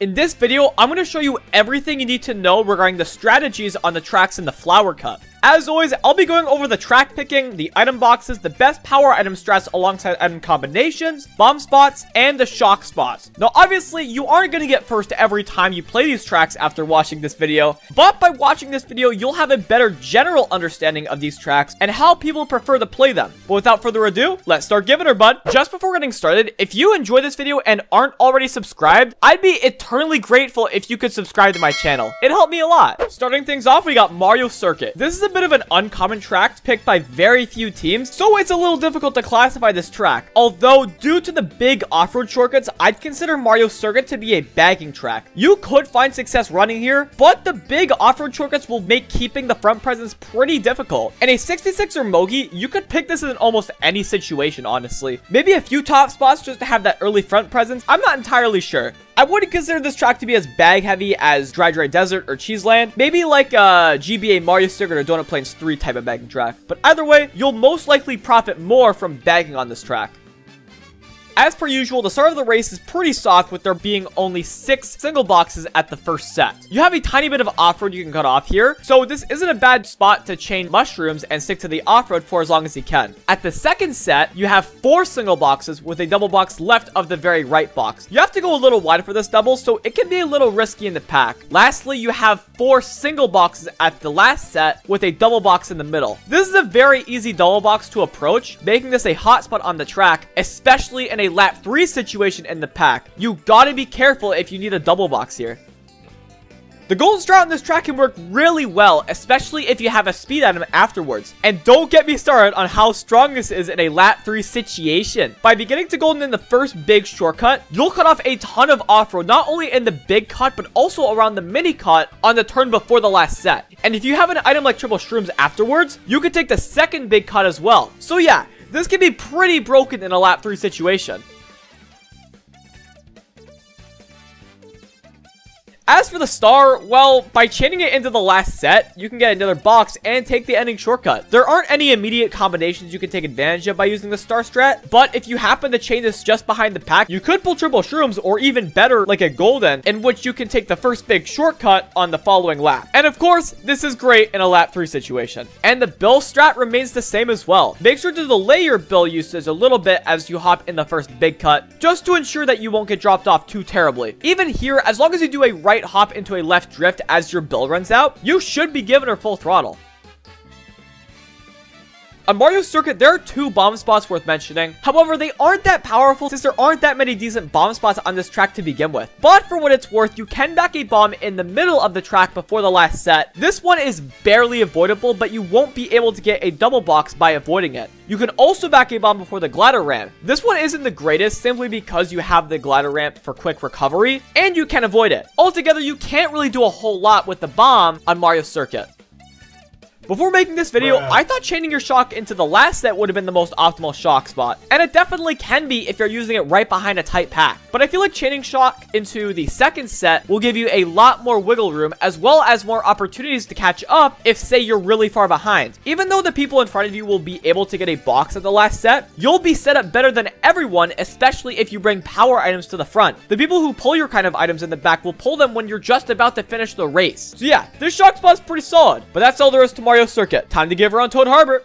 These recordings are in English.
In this video, I'm going to show you everything you need to know regarding the strategies on the tracks in the Flower Cup. As always, I'll be going over the track picking, the item boxes, the best power item strats alongside item combinations, bomb spots, and the shock spots. Now, obviously, you aren't going to get first every time you play these tracks after watching this video, but by watching this video, you'll have a better general understanding of these tracks and how people prefer to play them. But without further ado, let's start giving her, bud. Just before getting started, if you enjoy this video and aren't already subscribed, I'd be eternally grateful if you could subscribe to my channel. It helped me a lot. Starting things off, we got Mario Circuit. This is a bit of an uncommon track picked by very few teams, so it's a little difficult to classify this track. Although, due to the big off-road shortcuts, I'd consider Mario Circuit to be a bagging track. You could find success running here, but the big off-road shortcuts will make keeping the front presence pretty difficult. In a 66 or Mogi, you could pick this in almost any situation, honestly. Maybe a few top spots just to have that early front presence. I'm not entirely sure. I wouldn't consider this track to be as bag heavy as Dry Desert or Cheeseland. Maybe like GBA Mario Circuit or Donut Plains 3 type of bagging track. But either way, you'll most likely profit more from bagging on this track. As per usual, the start of the race is pretty soft with there being only 6 single boxes at the first set. You have a tiny bit of off-road you can cut off here, so this isn't a bad spot to chain mushrooms and stick to the off-road for as long as you can. At the second set, you have 4 single boxes with a double box left of the very right box. You have to go a little wide for this double, so it can be a little risky in the pack. Lastly, you have 4 single boxes at the last set with a double box in the middle. This is a very easy double box to approach, making this a hot spot on the track, especially in a lap 3 situation in the pack. You gotta be careful if you need a double box here. The golden strat on this track can work really well, especially if you have a speed item afterwards. And don't get me started on how strong this is in a lap 3 situation. By beginning to golden in the first big shortcut, you'll cut off a ton of off-road, not only in the big cut, but also around the mini cut on the turn before the last set. And if you have an item like triple shrooms afterwards, you can take the second big cut as well. So yeah, this can be pretty broken in a lap 3 situation. As for the star, well, by chaining it into the last set, you can get another box and take the ending shortcut. There aren't any immediate combinations you can take advantage of by using the star strat, but if you happen to chain this just behind the pack, you could pull triple shrooms, or even better, like a golden, in which you can take the first big shortcut on the following lap. And of course, this is great in a lap 3 situation. And the bill strat remains the same as well. Make sure to delay your bill usage a little bit as you hop in the first big cut, just to ensure that you won't get dropped off too terribly. Even here, as long as you do a right hop into a left drift as your bill runs out, you should be giving her full throttle. On Mario Circuit, there are 2 bomb spots worth mentioning. However, they aren't that powerful since there aren't that many decent bomb spots on this track to begin with. But for what it's worth, you can back a bomb in the middle of the track before the last set. This one is barely avoidable, but you won't be able to get a double box by avoiding it. You can also back a bomb before the glider ramp. This one isn't the greatest simply because you have the glider ramp for quick recovery, and you can avoid it. Altogether, you can't really do a whole lot with the bomb on Mario Circuit. Before making this video, I thought chaining your shock into the last set would have been the most optimal shock spot. And it definitely can be if you're using it right behind a tight pack. But I feel like chaining shock into the second set will give you a lot more wiggle room, as well as more opportunities to catch up if, say, you're really far behind. Even though the people in front of you will be able to get a box at the last set, you'll be set up better than everyone, especially if you bring power items to the front. The people who pull your kind of items in the back will pull them when you're just about to finish the race. So yeah, this shock spot's pretty solid. But that's all there is to Mario Circuit. Time to give her on Toad Harbor.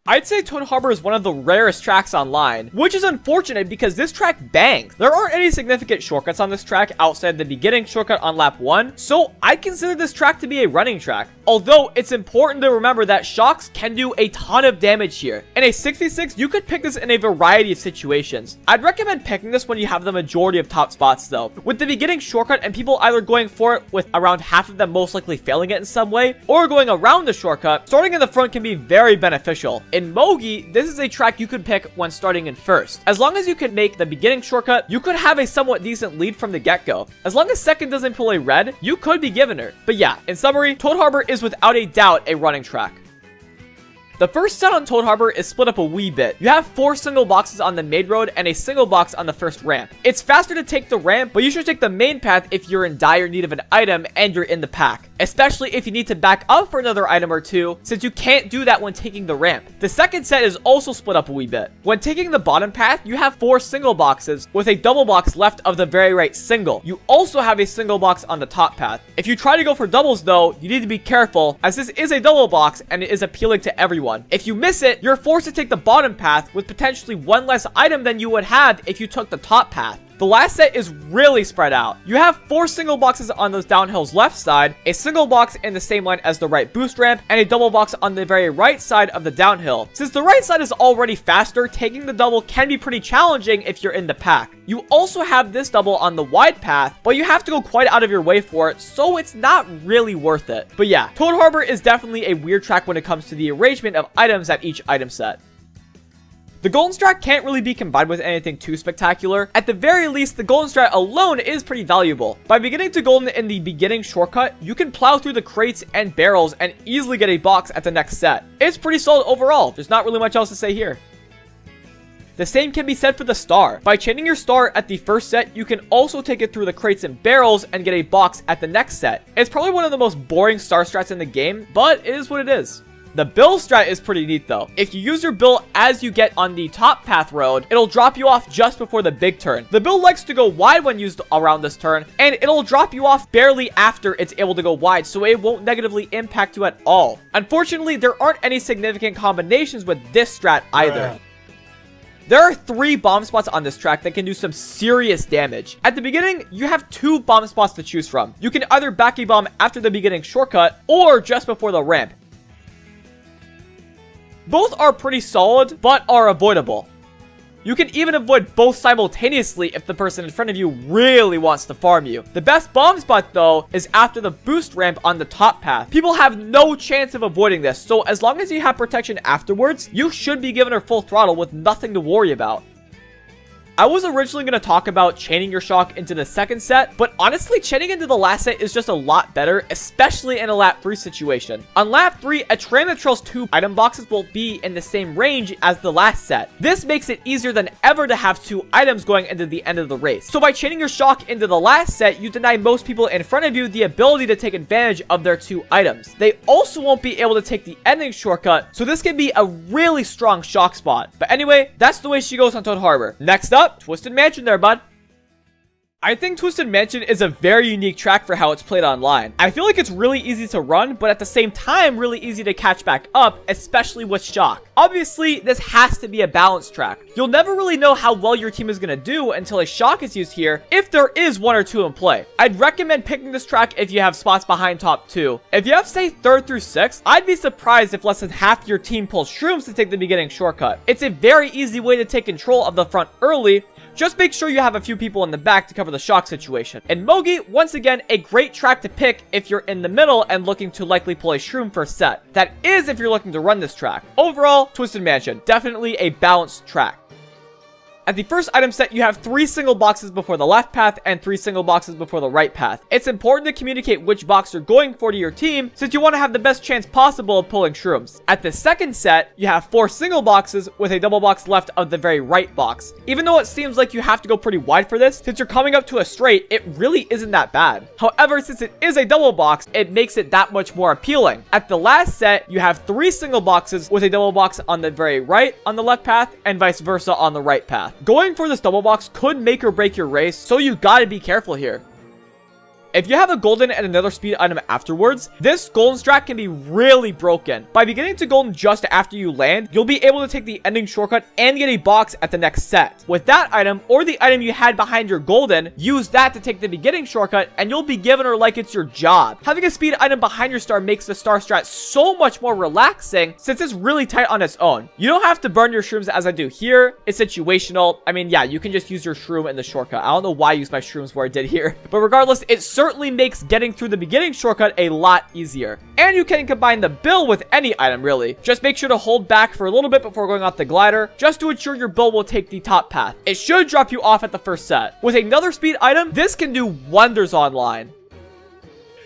I'd say Toad Harbor is one of the rarest tracks online, which is unfortunate because this track bangs. There aren't any significant shortcuts on this track outside the beginning shortcut on lap 1, so I consider this track to be a running track. Although, it's important to remember that shocks can do a ton of damage here. In a 66, you could pick this in a variety of situations. I'd recommend picking this when you have the majority of top spots though, with the beginning shortcut and people either going for it with around half of them most likely failing it in some way, or going around the shortcut. Starting in the front can be very beneficial. In Mogi, this is a track you could pick when starting in first. As long as you can make the beginning shortcut, you could have a somewhat decent lead from the get-go. As long as second doesn't pull a red, you could be giving her. But yeah, in summary, Toad Harbor is without a doubt a running track. The first set on Toad Harbor is split up a wee bit. You have 4 single boxes on the main road and a single box on the first ramp. It's faster to take the ramp, but you should take the main path if you're in dire need of an item and you're in the pack. especially if you need to back up for another item or two, since you can't do that when taking the ramp. The second set is also split up a wee bit. When taking the bottom path, you have 4 single boxes with a double box left of the very right single. You also have a single box on the top path. If you try to go for doubles though, you need to be careful, as this is a double box and it is appealing to everyone. If you miss it, you're forced to take the bottom path with potentially 1 less item than you would have if you took the top path. The last set is really spread out. You have 4 single boxes on those downhills left side, a single box in the same line as the right boost ramp, and a double box on the very right side of the downhill. Since the right side is already faster, taking the double can be pretty challenging if you're in the pack. You also have this double on the wide path, but you have to go quite out of your way for it, so it's not really worth it. But yeah, Toad Harbor is definitely a weird track when it comes to the arrangement of items at each item set. The golden strat can't really be combined with anything too spectacular. At the very least, the golden strat alone is pretty valuable. By beginning to golden in the beginning shortcut, you can plow through the crates and barrels and easily get a box at the next set. It's pretty solid overall. There's not really much else to say here. The same can be said for the star. By chaining your star at the first set, you can also take it through the crates and barrels and get a box at the next set. It's probably one of the most boring star strats in the game, but it is what it is. The bill strat is pretty neat though. If you use your bill as you get on the top path road, it'll drop you off just before the big turn. The bill likes to go wide when used around this turn, and it'll drop you off barely after it's able to go wide, so it won't negatively impact you at all. Unfortunately, there aren't any significant combinations with this strat either. There are 3 bomb spots on this track that can do some serious damage. At the beginning, you have 2 bomb spots to choose from. You can either back a bomb after the beginning shortcut or just before the ramp. Both are pretty solid, but are avoidable. You can even avoid both simultaneously if the person in front of you really wants to farm you. The best bomb spot though is after the boost ramp on the top path. People have no chance of avoiding this, so as long as you have protection afterwards, you should be given her full throttle with nothing to worry about. I was originally going to talk about chaining your shock into the second set, but honestly, chaining into the last set is just a lot better, especially in a lap 3 situation. On lap 3, a train that trails 2 item boxes will be in the same range as the last set. This makes it easier than ever to have 2 items going into the end of the race. So by chaining your shock into the last set, you deny most people in front of you the ability to take advantage of their 2 items. They also won't be able to take the ending shortcut, so this can be a really strong shock spot. But anyway, that's the way she goes on Toad Harbor. Next up, Twisted Mansion there, bud. I think Twisted Mansion is a very unique track for how it's played online. I feel like it's really easy to run, but at the same time, really easy to catch back up, especially with shock. Obviously, this has to be a balanced track. You'll never really know how well your team is going to do until a shock is used here, if there is 1 or 2 in play. I'd recommend picking this track if you have spots behind top 2. If you have, say, 3rd through 6th, I'd be surprised if less than half your team pulls shrooms to take the beginning shortcut. It's a very easy way to take control of the front early. Just make sure you have a few people in the back to cover the shock situation. And Mogi, once again, a great track to pick if you're in the middle and looking to likely pull a shroom first set. That is if you're looking to run this track. Overall, Twisted Mansion, definitely a balanced track. At the first item set, you have 3 single boxes before the left path and 3 single boxes before the right path. It's important to communicate which box you're going for to your team, since you want to have the best chance possible of pulling shrooms. At the second set, you have 4 single boxes with a double box left of the very right box. Even though it seems like you have to go pretty wide for this, since you're coming up to a straight, it really isn't that bad. However, since it is a double box, it makes it that much more appealing. At the last set, you have 3 single boxes with a double box on the very right on the left path and vice versa on the right path. Going for this double box could make or break your race, so you gotta be careful here. If you have a golden and another speed item afterwards, this golden strat can be really broken. By beginning to golden just after you land, you'll be able to take the ending shortcut and get a box at the next set. With that item, or the item you had behind your golden, use that to take the beginning shortcut, and you'll be given her like it's your job. Having a speed item behind your star makes the star strat so much more relaxing, since it's really tight on its own. You don't have to burn your shrooms as I do here. It's situational. I mean, yeah, you can just use your shroom in the shortcut. I don't know why I used my shrooms where I did here, but regardless, it certainly makes getting through the beginning shortcut a lot easier. And you can combine the bill with any item, really. Just make sure to hold back for a little bit before going off the glider, just to ensure your bill will take the top path. It should drop you off at the first set. With another speed item, this can do wonders online.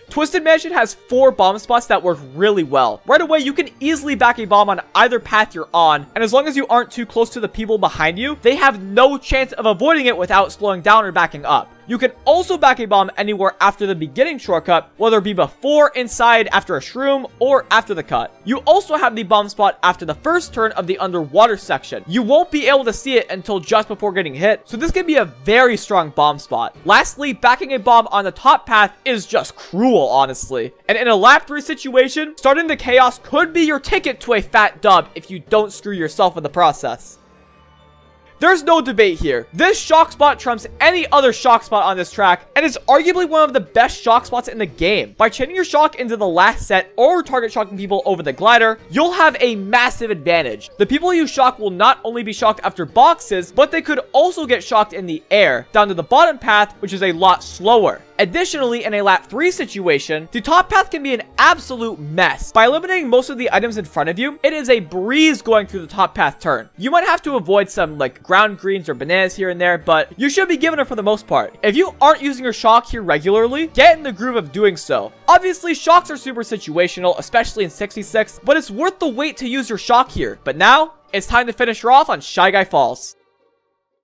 Twisted Mansion has 4 bomb spots that work really well. Right away, you can easily back a bomb on either path you're on, and as long as you aren't too close to the people behind you, they have no chance of avoiding it without slowing down or backing up. You can also back a bomb anywhere after the beginning shortcut, whether it be before, inside, after a shroom, or after the cut. You also have the bomb spot after the first turn of the underwater section. You won't be able to see it until just before getting hit, so this can be a very strong bomb spot. Lastly, backing a bomb on the top path is just cruel, honestly. And in a lap 3 situation, starting the chaos could be your ticket to a fat dub if you don't screw yourself in the process. There's no debate here. This shock spot trumps any other shock spot on this track, and is arguably one of the best shock spots in the game. By chaining your shock into the last set or target shocking people over the glider, you'll have a massive advantage. The people you shock will not only be shocked after boxes, but they could also get shocked in the air, down to the bottom path, which is a lot slower. Additionally, in a lap 3 situation, the top path can be an absolute mess. By eliminating most of the items in front of you, it is a breeze going through the top path turn. You might have to avoid some like ground greens or bananas here and there, but you should be given it for the most part. If you aren't using your shock here regularly, get in the groove of doing so. Obviously, shocks are super situational, especially in 66, but it's worth the wait to use your shock here. But now, it's time to finish her off on Shy Guy Falls.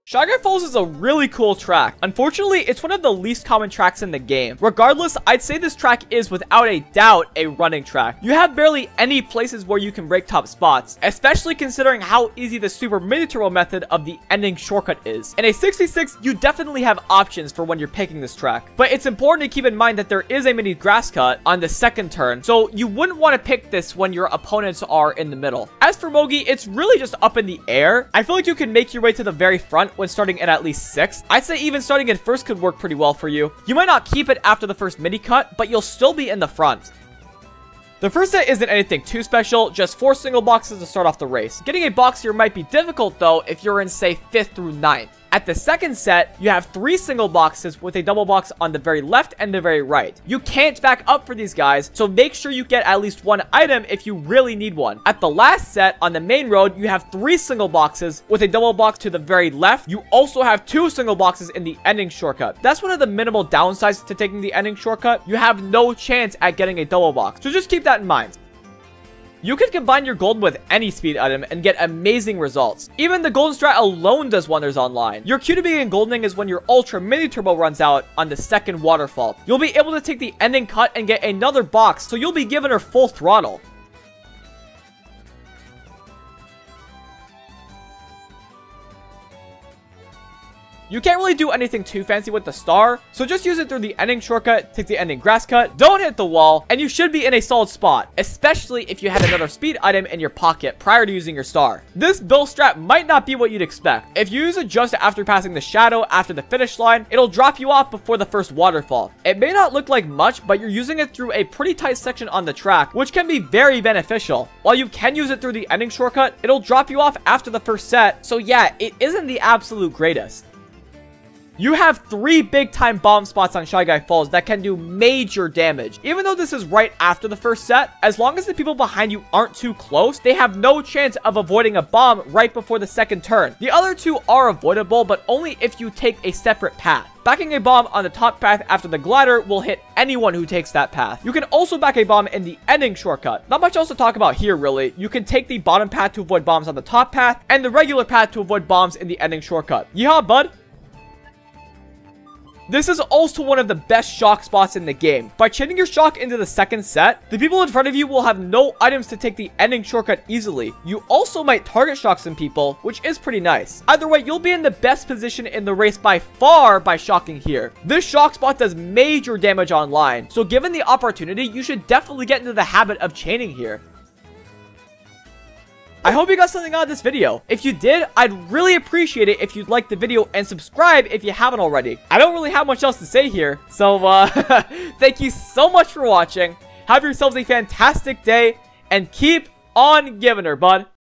Shy Guy Falls is a really cool track. Unfortunately, it's one of the least common tracks in the game. Regardless, I'd say this track is without a doubt a running track. You have barely any places where you can break top spots, especially considering how easy the super mini turbo method of the ending shortcut is. In a 66, you definitely have options for when you're picking this track, but it's important to keep in mind that there is a mini grass cut on the second turn, so you wouldn't want to pick this when your opponents are in the middle. As for Mogi, it's really just up in the air. I feel like you can make your way to the very front when starting at least 6th. I'd say even starting in first could work pretty well for you. You might not keep it after the first mini cut, but you'll still be in the front. The first set isn't anything too special, just 4 single boxes to start off the race. Getting a box here might be difficult though if you're in say 5th through 9th. At the second set, you have 3 single boxes with a double box on the very left and the very right. You can't back up for these guys, so make sure you get at least 1 item if you really need one. At the last set, on the main road, you have 3 single boxes with a double box to the very left. You also have 2 single boxes in the ending shortcut. That's one of the minimal downsides to taking the ending shortcut. You have no chance at getting a double box, so just keep that in mind. You can combine your golden with any speed item and get amazing results. Even the golden strat alone does wonders online. Your cue to begin goldening is when your ultra mini turbo runs out on the second waterfall. You'll be able to take the ending cut and get another box, so you'll be giving her full throttle. You can't really do anything too fancy with the star, so just use it through the ending shortcut, take the ending grass cut, don't hit the wall, and you should be in a solid spot, especially if you had another speed item in your pocket prior to using your star. This build strat might not be what you'd expect. If you use it just after passing the shadow after the finish line, it'll drop you off before the first waterfall. It may not look like much, but you're using it through a pretty tight section on the track, which can be very beneficial. While you can use it through the ending shortcut, it'll drop you off after the first set, so yeah, it isn't the absolute greatest. You have 3 big time bomb spots on Shy Guy Falls that can do major damage. Even though this is right after the first set, as long as the people behind you aren't too close, they have no chance of avoiding a bomb right before the second turn. The other 2 are avoidable, but only if you take a separate path. Backing a bomb on the top path after the glider will hit anyone who takes that path. You can also back a bomb in the ending shortcut. Not much else to talk about here really. You can take the bottom path to avoid bombs on the top path, and the regular path to avoid bombs in the ending shortcut. Yeehaw, bud! This is also one of the best shock spots in the game. By chaining your shock into the second set, the people in front of you will have no items to take the ending shortcut easily. You also might target shock some people, which is pretty nice. Either way, you'll be in the best position in the race by far by shocking here. This shock spot does major damage online, so given the opportunity, you should definitely get into the habit of chaining here. I hope you got something out of this video. If you did, I'd really appreciate it if you'd like the video and subscribe if you haven't already. I don't really have much else to say here, so thank you so much for watching. Have yourselves a fantastic day, and keep on giving her, bud.